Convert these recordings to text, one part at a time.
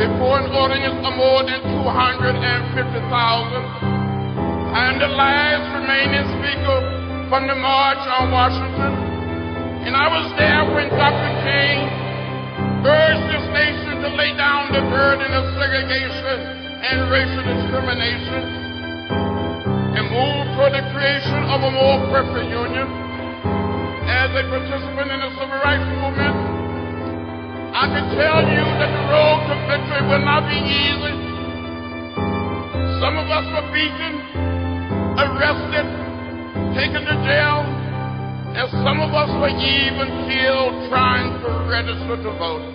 before an audience of more than 250,000. And the last remaining speaker from the March on Washington. And I was there when Dr. King urged this nation to lay down the burden of segregation and racial discrimination and move toward the creation of a more perfect union. As a participant in the civil rights movement, I can tell you that the road to victory will not be easy. Some of us were beaten, arrested, taken to jail, and some of us were even killed trying to register to vote.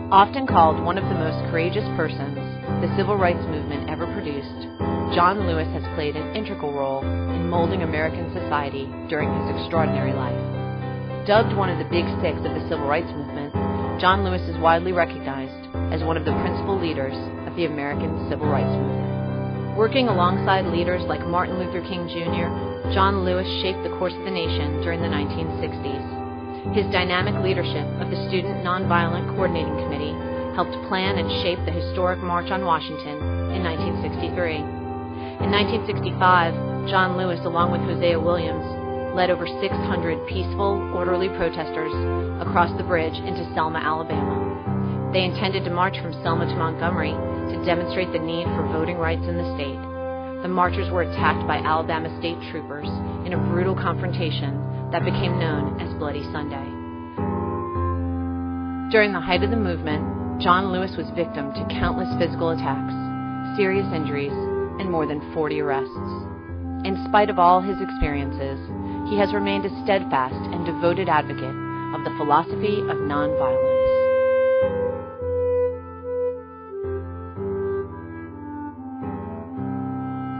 Often called one of the most courageous persons the civil rights movement ever produced, John Lewis has played an integral role in molding American society during his extraordinary life. Dubbed one of the Big Six of the civil rights movement, John Lewis is widely recognized as one of the principal leaders of the American civil rights movement. Working alongside leaders like Martin Luther King Jr., John Lewis shaped the course of the nation during the 1960s. His dynamic leadership of the Student Nonviolent Coordinating Committee helped plan and shape the historic March on Washington in 1963. In 1965, John Lewis, along with Hosea Williams, led over 600 peaceful, orderly protesters across the bridge into Selma, Alabama. They intended to march from Selma to Montgomery to demonstrate the need for voting rights in the state. The marchers were attacked by Alabama state troopers in a brutal confrontation that became known as Bloody Sunday. During the height of the movement, John Lewis was victim to countless physical attacks, serious injuries, and more than 40 arrests. In spite of all his experiences, he has remained a steadfast and devoted advocate of the philosophy of nonviolence.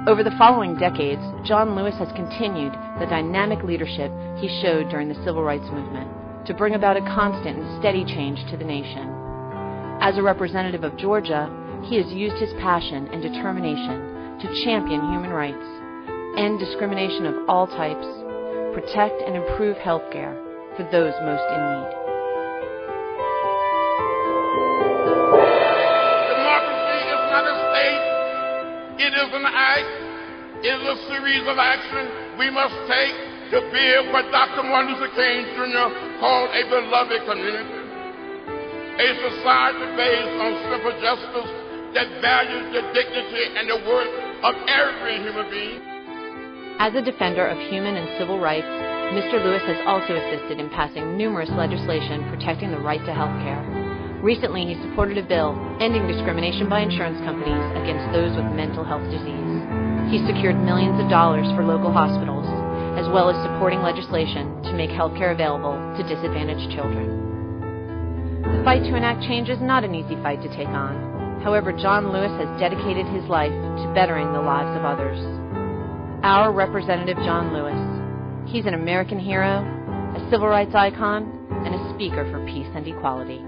Over the following decades, John Lewis has continued the dynamic leadership he showed during the civil rights movement to bring about a constant and steady change to the nation. As a representative of Georgia, he has used his passion and determination to champion human rights, end discrimination of all types, protect and improve health care for those most in need. Democracy is not a state, it is an act, it is a series of actions we must take to build what Dr. Martin Luther King Jr. called a beloved community, a society based on simple justice that values the dignity and the worth of every human being. As a defender of human and civil rights, Mr. Lewis has also assisted in passing numerous legislation protecting the right to health care. Recently, he supported a bill ending discrimination by insurance companies against those with mental health disease. He secured millions of dollars for local hospitals, as well as supporting legislation to make health care available to disadvantaged children. The fight to enact change is not an easy fight to take on. However, John Lewis has dedicated his life to bettering the lives of others. Our Representative John Lewis. He's an American hero, a civil rights icon, and a speaker for peace and equality.